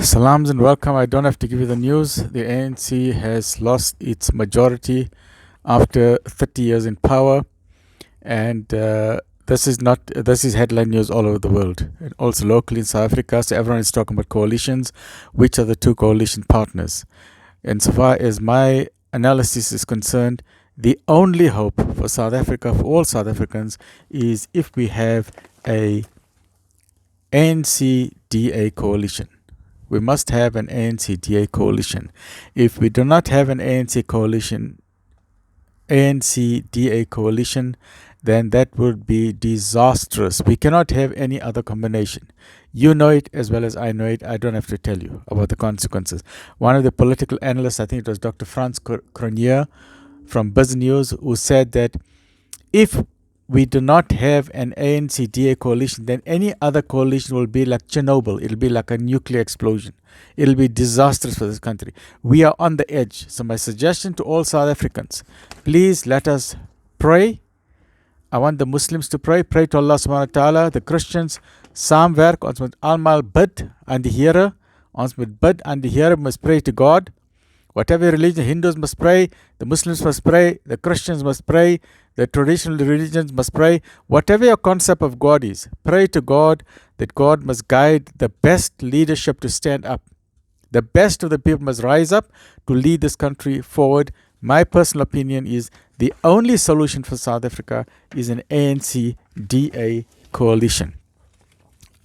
Salams and welcome. I don't have to give you the news. The ANC has lost its majority after 30 years in power, and this is headline news all over the world, and also locally in South Africa. So everyone is talking about coalitions. Which are the two coalition partners? And so far as my analysis is concerned, the only hope for South Africa, for all South Africans, is if we have a ANC-DA coalition. We must have an ANC-DA coalition. If we do not have an ANC-DA coalition, then that would be disastrous. We cannot have any other combination. You know it as well as I know it. I don't have to tell you about the consequences. One of the political analysts, I think it was Dr. Franz Cronier from Business News, who said that if we do not have an ANC-DA coalition, then any other coalition will be like Chernobyl. It'll be like a nuclear explosion. It'll be disastrous for this country. We are on the edge. So my suggestion to all South Africans, please let us pray. I want the Muslims to pray. Pray to Allah subhanahu wa ta'ala. The Christians, saamwerk, ons moet almal bid aan die Here. Ons moet bid aan die Here, must pray to God. Whatever religion, Hindus must pray, the Muslims must pray, the Christians must pray, the traditional religions must pray. Whatever your concept of God is, pray to God that God must guide the best leadership to stand up. The best of the people must rise up to lead this country forward. My personal opinion is the only solution for South Africa is an ANC-DA coalition.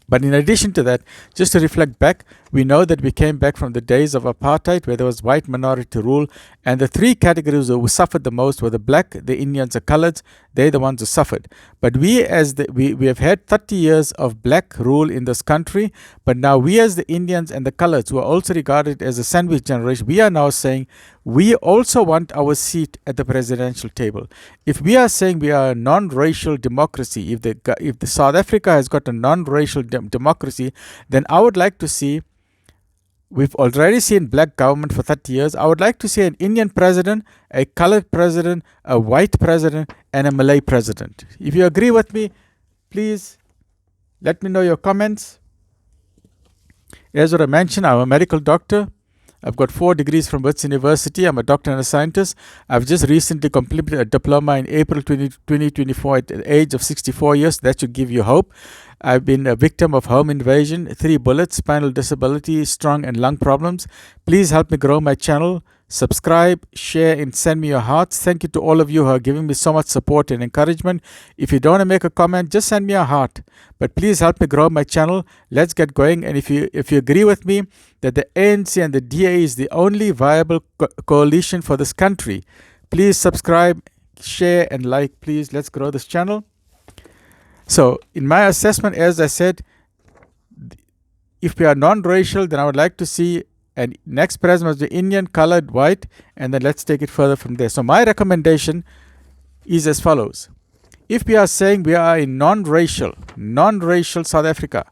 But in addition to that, just to reflect back, we know that we came back from the days of apartheid where there was white minority rule, and the three categories who suffered the most were the black, the Indians, the coloreds. They're the ones who suffered. But we have had 30 years of black rule in this country, but now we as the Indians and the coloreds, who are also regarded as a sandwich generation, we are now saying we also want our seat at the presidential table. If we are saying we are a non-racial democracy, if the South Africa has got a non-racial democracy, then I would like to see, we've already seen black government for 30 years. I would like to see an Indian president, a colored president, a white president, and a Malay president. If you agree with me, please let me know your comments. As what I mentioned, I'm a medical doctor. I've got 4 degrees from Wits University. I'm a doctor and a scientist. I've just recently completed a diploma in April 2024 at the age of 64 years. That should give you hope. I've been a victim of home invasion, 3 bullets, spinal disability, strong and lung problems. Please help me grow my channel. Subscribe, share, and send me your hearts. Thank you to all of you who are giving me so much support and encouragement. If you don't want to make a comment, just send me a heart. But please help me grow my channel. Let's get going. And if you agree with me that the ANC and the DA is the only viable coalition for this country, please subscribe, share, and like. Please, let's grow this channel. So, in my assessment, as I said, if we are non-racial, then I would like to see and next president must be Indian, colored, white, and then let's take it further from there. So my recommendation is as follows. If we are saying we are a non-racial South Africa,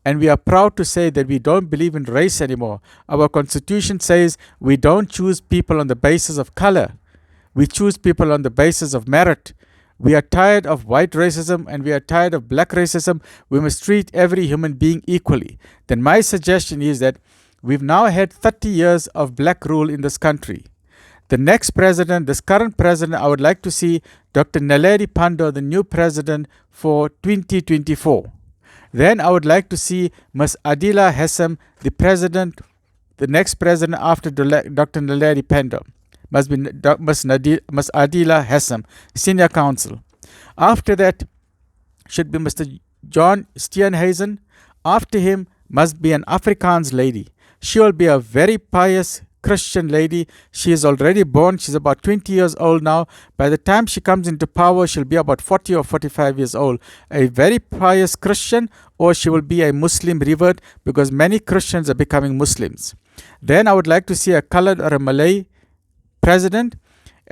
and we are proud to say that we don't believe in race anymore, our constitution says we don't choose people on the basis of color. We choose people on the basis of merit. We are tired of white racism and we are tired of black racism. We must treat every human being equally. Then my suggestion is that we've now had 30 years of black rule in this country. The next president, this current president, I would like to see Dr. Naledi Pandor, the new president for 2024. Then I would like to see Ms. Adila Hassim, the next president after Dr. Naledi Pandor. Must be Ms. Adila Hassim, senior counsel. After that should be Mr. John Steenhuisen. After him must be an Afrikaans lady. She will be a very pious Christian lady. She is already born. She's about 20 years old now. By the time she comes into power, she'll be about 40 or 45 years old. A very pious Christian, or she will be a Muslim revert, because many Christians are becoming Muslims. Then I would like to see a colored or a Malay president.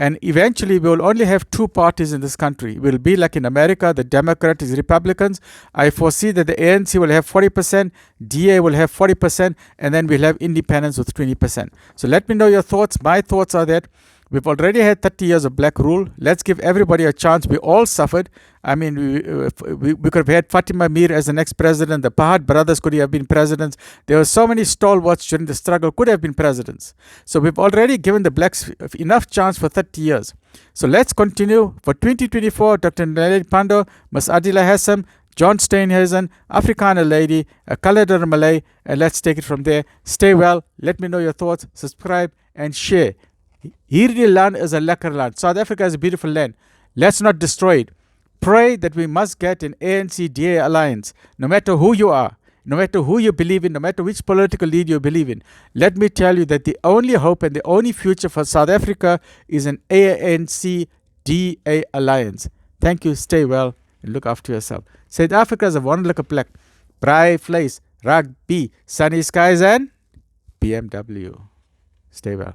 And eventually we will only have 2 parties in this country. It will be like in America, the Democrats, Republicans. I foresee that the ANC will have 40%, DA will have 40%, and then we'll have independents with 20%. So let me know your thoughts. My thoughts are that We've already had 30 years of black rule. Let's give everybody a chance. We all suffered. I mean, we could have had Fatima Mir as the next president. The Pahad brothers could have been presidents. There were so many stalwarts during the struggle, could have been presidents. So we've already given the blacks enough chance for 30 years. So let's continue. For 2024, Dr. Naledi Pandor, Ms. Adila Hassim, John Steenhuisen, Afrikaner lady, a colored Malay, and let's take it from there. Stay well. Let me know your thoughts. Subscribe and share. Hierdie land is a lekker land. South Africa is a beautiful land. Let's not destroy it. Pray that we must get an ANC-DA alliance, no matter who you are, no matter who you believe in, no matter which political lead you believe in. Let me tell you that the only hope and the only future for South Africa is an ANC-DA alliance. Thank you. Stay well and look after yourself. South Africa is a wonderlijke plek. Braai vleis, rugby, sunny skies and BMW. Stay well.